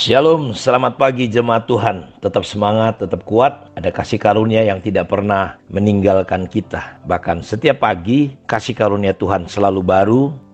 Shalom, selamat pagi jemaat Tuhan. Tetap semangat, tetap kuat. Ada kasih karunia yang tidak pernah meninggalkan kita. Bahkan setiap pagi, kasih karunia Tuhan selalu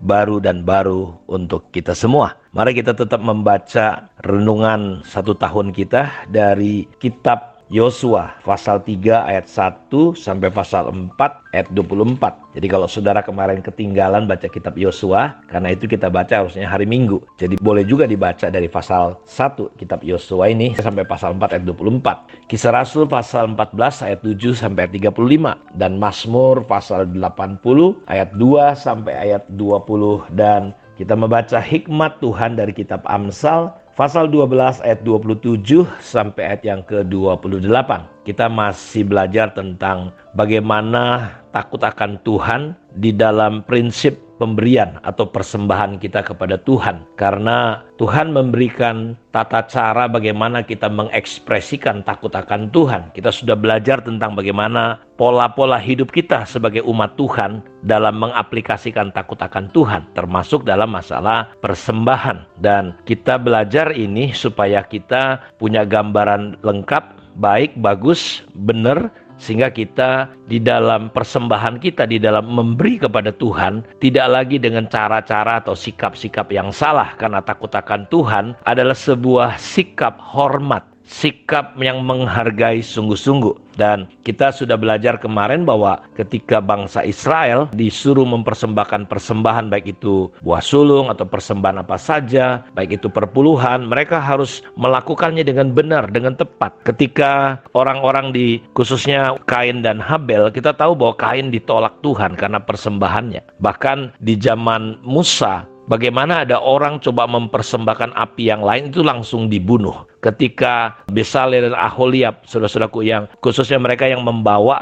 baru dan baru untuk kita semua. Mari kita tetap membaca renungan 1 tahun kita dari kitab Yosua pasal 3 ayat 1 sampai pasal 4 ayat 24. Jadi kalau saudara kemarin ketinggalan baca kitab Yosua, karena itu kita baca harusnya hari Minggu. Jadi boleh juga dibaca dari pasal 1 kitab Yosua ini sampai pasal 4 ayat 24. Kisah Rasul pasal 14 ayat 7 sampai ayat 35. Dan Mazmur pasal 80 ayat 2 sampai ayat 20. Dan kita membaca hikmat Tuhan dari kitab Amsal pasal 12 ayat 27 sampai ayat yang ke-28. Kita masih belajar tentang bagaimana takut akan Tuhan di dalam prinsip pemberian atau persembahan kita kepada Tuhan. Karena Tuhan memberikan tata cara bagaimana kita mengekspresikan takut akan Tuhan. Kita sudah belajar tentang bagaimana pola-pola hidup kita sebagai umat Tuhan dalam mengaplikasikan takut akan Tuhan, termasuk dalam masalah persembahan. Dan kita belajar ini supaya kita punya gambaran lengkap, baik, bagus, benar, sehingga kita di dalam persembahan kita, di dalam memberi kepada Tuhan, tidak lagi dengan cara-cara atau sikap-sikap yang salah. Karena takut akan Tuhan adalah sebuah sikap hormat, sikap yang menghargai sungguh-sungguh. Dan kita sudah belajar kemarin bahwa ketika bangsa Israel disuruh mempersembahkan persembahan, baik itu buah sulung atau persembahan apa saja, baik itu perpuluhan, mereka harus melakukannya dengan benar, dengan tepat. Ketika orang-orang di khususnya Kain dan Habel, kita tahu bahwa Kain ditolak Tuhan karena persembahannya. Bahkan di zaman Musa, bagaimana ada orang coba mempersembahkan api yang lain, itu langsung dibunuh. Ketika Besaleel dan Aholiab, saudara-saudaraku, yang khususnya mereka yang membawa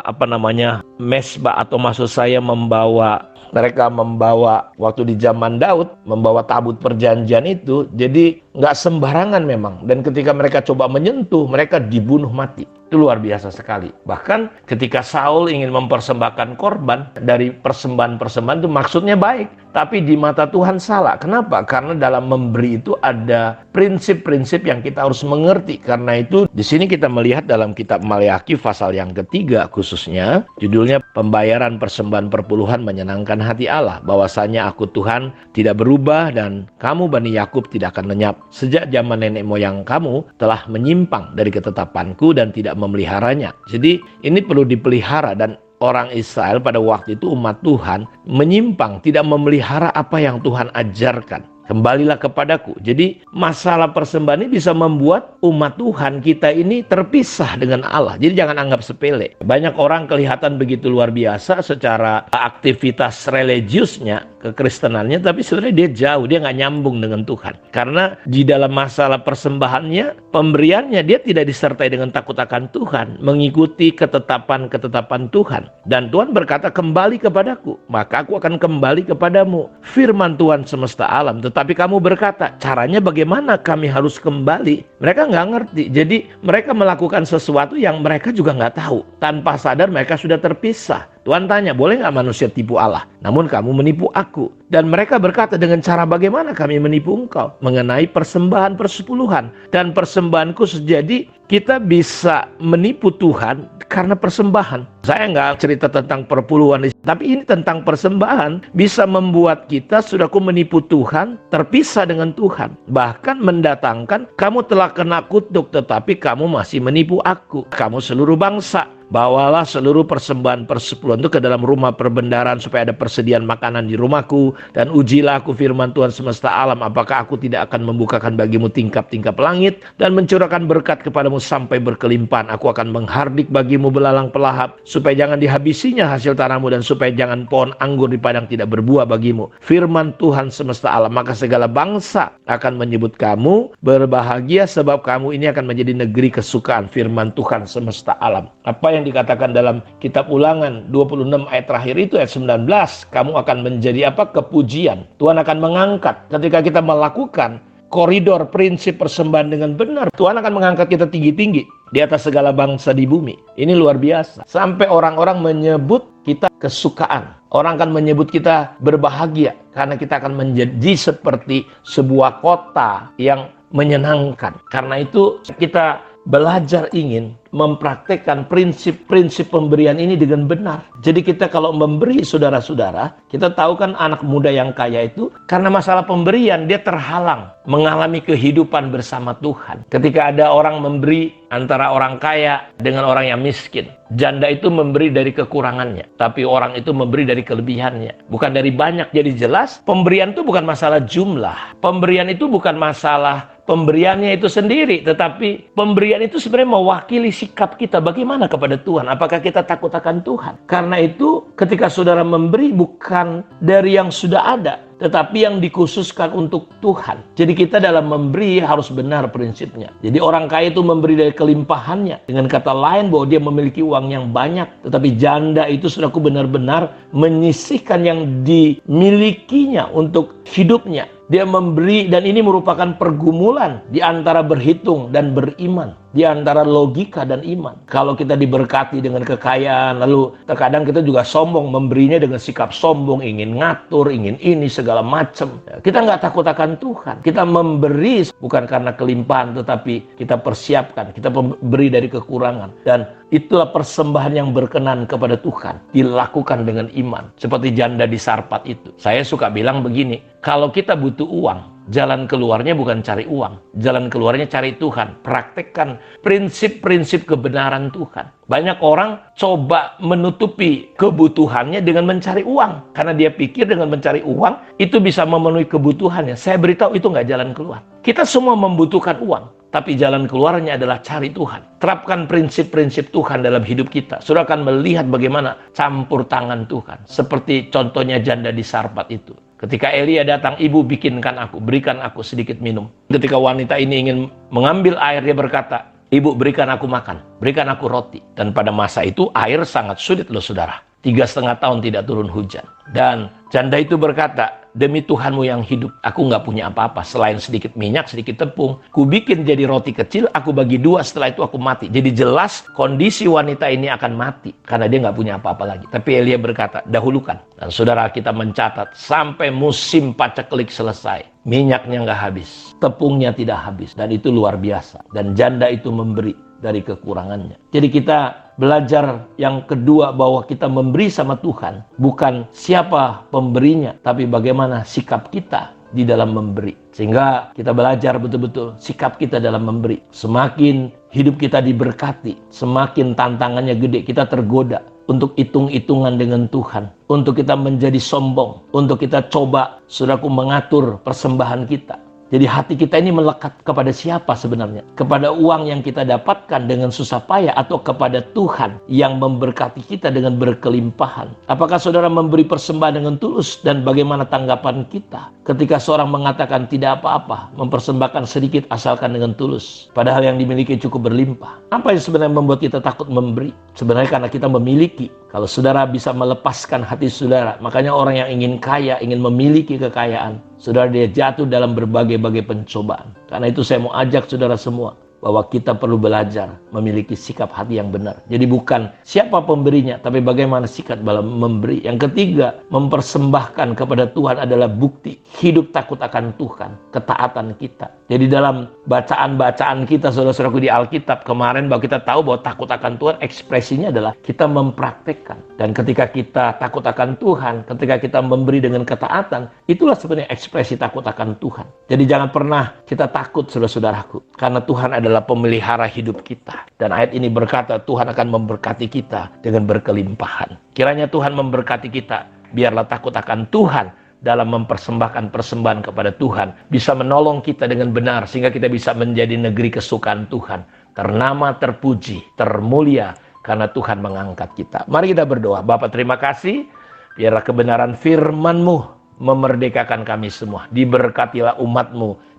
mesbah, atau maksud saya mereka membawa waktu di zaman Daud, membawa tabut perjanjian itu, jadi nggak sembarangan memang. Dan ketika mereka coba menyentuh, mereka dibunuh mati. Itu luar biasa sekali. Bahkan ketika Saul ingin mempersembahkan korban, dari persembahan-persembahan itu maksudnya baik, tapi di mata Tuhan salah. Kenapa? Karena dalam memberi itu ada prinsip-prinsip yang kita harus mengerti. Karena itu di sini kita melihat dalam kitab Maleakhi pasal yang ketiga khususnya, judulnya pembayaran persembahan perpuluhan menyenangkan hati Allah. Bahwasanya aku Tuhan tidak berubah dan kamu Bani Yakub tidak akan lenyap. Sejak zaman nenek moyang kamu telah menyimpang dari ketetapanku dan tidak memeliharanya. Jadi ini perlu dipelihara. Dan orang Israel pada waktu itu, umat Tuhan, menyimpang, tidak memelihara apa yang Tuhan ajarkan. Kembalilah kepadaku. Jadi masalah persembahan ini bisa membuat umat Tuhan kita ini terpisah dengan Allah. Jadi jangan anggap sepele. Banyak orang kelihatan begitu luar biasa secara aktivitas religiusnya, kekristenannya, tapi sebenarnya dia jauh, dia nggak nyambung dengan Tuhan. Karena di dalam masalah persembahannya, pemberiannya, dia tidak disertai dengan takut akan Tuhan, mengikuti ketetapan-ketetapan Tuhan. Dan Tuhan berkata, kembali kepadaku, maka aku akan kembali kepadamu. Firman Tuhan semesta alam. Tetapi kamu berkata, caranya bagaimana kami harus kembali? Mereka nggak ngerti. Jadi mereka melakukan sesuatu yang mereka juga nggak tahu. Tanpa sadar mereka sudah terpisah. Tuhan tanya, boleh nggak manusia tipu Allah? Namun kamu menipu aku. Dan mereka berkata, dengan cara bagaimana kami menipu engkau? Mengenai persembahan persepuluhan. Dan persembahanku, jadi kita bisa menipu Tuhan karena persembahan. Saya nggak cerita tentang perpuluhan, tapi ini tentang persembahan. Bisa membuat kita, saudaraku, menipu Tuhan, terpisah dengan Tuhan. Bahkan mendatangkan, kamu telah kena kutuk, tetapi kamu masih menipu aku. Kamu seluruh bangsa. Bawalah seluruh persembahan persepuluhan itu ke dalam rumah perbendaharaan supaya ada persediaan makanan di rumahku. Dan ujilah aku firman Tuhan semesta alam, apakah aku tidak akan membukakan bagimu tingkap-tingkap langit dan mencurahkan berkat kepadamu sampai berkelimpahan. Aku akan menghardik bagimu belalang pelahap supaya jangan dihabisinya hasil tanahmu dan supaya jangan pohon anggur di padang tidak berbuah bagimu. Firman Tuhan semesta alam, maka segala bangsa akan menyebut kamu berbahagia sebab kamu ini akan menjadi negeri kesukaan. Firman Tuhan semesta alam. Apa yang dikatakan dalam kitab Ulangan 26 ayat terakhir itu, ayat 19, kamu akan menjadi apa? Kepujian. Tuhan akan mengangkat ketika kita melakukan koridor prinsip persembahan dengan benar. Tuhan akan mengangkat kita tinggi-tinggi di atas segala bangsa di bumi. Ini luar biasa. Sampai orang-orang menyebut kita kesukaan. Orang akan menyebut kita berbahagia karena kita akan menjadi seperti sebuah kota yang menyenangkan. Karena itu kita belajar ingin mempraktekkan prinsip-prinsip pemberian ini dengan benar. Jadi kita kalau memberi, saudara-saudara, kita tahu kan anak muda yang kaya itu karena masalah pemberian dia terhalang mengalami kehidupan bersama Tuhan. Ketika ada orang memberi antara orang kaya dengan orang yang miskin, janda itu memberi dari kekurangannya, tapi orang itu memberi dari kelebihannya, bukan dari banyak. Jadi jelas pemberian itu bukan masalah jumlah, pemberian itu bukan masalah pemberiannya itu sendiri, tetapi pemberian itu sebenarnya mewakili sikap kita bagaimana kepada Tuhan. Apakah kita takut akan Tuhan? Karena itu ketika saudara memberi bukan dari yang sudah ada, tetapi yang dikhususkan untuk Tuhan. Jadi kita dalam memberi harus benar prinsipnya. Jadi orang kaya itu memberi dari kelimpahannya. Dengan kata lain bahwa dia memiliki uang yang banyak. Tetapi janda itu saudaraku benar-benar menyisihkan yang dimilikinya untuk hidupnya. Dia memberi, dan ini merupakan pergumulan di antara berhitung dan beriman, di antara logika dan iman. Kalau kita diberkati dengan kekayaan, lalu terkadang kita juga sombong, memberinya dengan sikap sombong, ingin ngatur, ingin ini, segala macam. Kita nggak takut akan Tuhan. Kita memberi bukan karena kelimpahan, tetapi kita persiapkan, kita beri dari kekurangan. Dan itulah persembahan yang berkenan kepada Tuhan, dilakukan dengan iman. Seperti janda di Sarpat itu. Saya suka bilang begini, kalau kita butuh uang, jalan keluarnya bukan cari uang, jalan keluarnya cari Tuhan. Praktekkan prinsip-prinsip kebenaran Tuhan. Banyak orang coba menutupi kebutuhannya dengan mencari uang, karena dia pikir dengan mencari uang itu bisa memenuhi kebutuhannya. Saya beritahu itu nggak jalan keluar. Kita semua membutuhkan uang, tapi jalan keluarnya adalah cari Tuhan. Terapkan prinsip-prinsip Tuhan dalam hidup kita. Saudara akan melihat bagaimana campur tangan Tuhan. Seperti contohnya janda di Sarpat itu. Ketika Elia datang, ibu bikinkan aku, berikan aku sedikit minum. Ketika wanita ini ingin mengambil air, dia berkata, ibu berikan aku makan, berikan aku roti. Dan pada masa itu air sangat sulit loh saudara. 3,5 tahun tidak turun hujan. Dan janda itu berkata, demi Tuhanmu yang hidup, aku nggak punya apa-apa selain sedikit minyak, sedikit tepung. Ku bikin jadi roti kecil, aku bagi 2, setelah itu aku mati. Jadi jelas kondisi wanita ini akan mati karena dia nggak punya apa-apa lagi. Tapi Elia berkata, dahulukan. Dan saudara, kita mencatat sampai musim paceklik selesai, minyaknya nggak habis, tepungnya tidak habis, dan itu luar biasa. Dan janda itu memberi dari kekurangannya. Jadi kita belajar yang kedua bahwa kita memberi sama Tuhan bukan siapa pemberinya, tapi bagaimana sikap kita di dalam memberi. Sehingga kita belajar betul-betul sikap kita dalam memberi. Semakin hidup kita diberkati, semakin tantangannya gede, kita tergoda untuk hitung-hitungan dengan Tuhan, untuk kita menjadi sombong, untuk kita coba, saudaraku, mengatur persembahan kita. Jadi hati kita ini melekat kepada siapa sebenarnya? Kepada uang yang kita dapatkan dengan susah payah, atau kepada Tuhan yang memberkati kita dengan berkelimpahan? Apakah saudara memberi persembahan dengan tulus? Dan bagaimana tanggapan kita ketika seorang mengatakan tidak apa-apa, mempersembahkan sedikit asalkan dengan tulus, padahal yang dimiliki cukup berlimpah? Apa yang sebenarnya membuat kita takut memberi? Sebenarnya karena kita memiliki. Kalau saudara bisa melepaskan hati saudara, makanya orang yang ingin kaya, ingin memiliki kekayaan, saudara, dia jatuh dalam berbagai-bagai pencobaan. Karena itu saya mau ajak saudara semua bahwa kita perlu belajar memiliki sikap hati yang benar. Jadi bukan siapa pemberinya, tapi bagaimana sikap dalam memberi. Yang ketiga, mempersembahkan kepada Tuhan adalah bukti hidup takut akan Tuhan, ketaatan kita. Jadi dalam bacaan-bacaan kita, saudara-saudaraku, di Alkitab kemarin, bahwa kita tahu bahwa takut akan Tuhan ekspresinya adalah kita mempraktekkan. Dan ketika kita takut akan Tuhan, ketika kita memberi dengan ketaatan, itulah sebenarnya ekspresi takut akan Tuhan. Jadi jangan pernah kita takut, saudara-saudaraku, karena Tuhan adalah pemelihara hidup kita. Dan ayat ini berkata Tuhan akan memberkati kita dengan berkelimpahan. Kiranya Tuhan memberkati kita, biarlah takut akan Tuhan dalam mempersembahkan persembahan kepada Tuhan bisa menolong kita dengan benar, sehingga kita bisa menjadi negeri kesukaan Tuhan, ternama, terpuji, termulia, karena Tuhan mengangkat kita. Mari kita berdoa. Bapa, terima kasih, biarlah kebenaran firman-Mu memerdekakan kami semua. Diberkatilah umat-Mu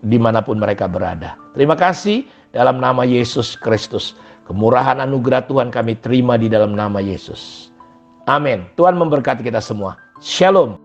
dimanapun mereka berada. Terima kasih dalam nama Yesus Kristus. Kemurahan anugerah Tuhan kami terima di dalam nama Yesus. Amin. Tuhan memberkati kita semua. Shalom.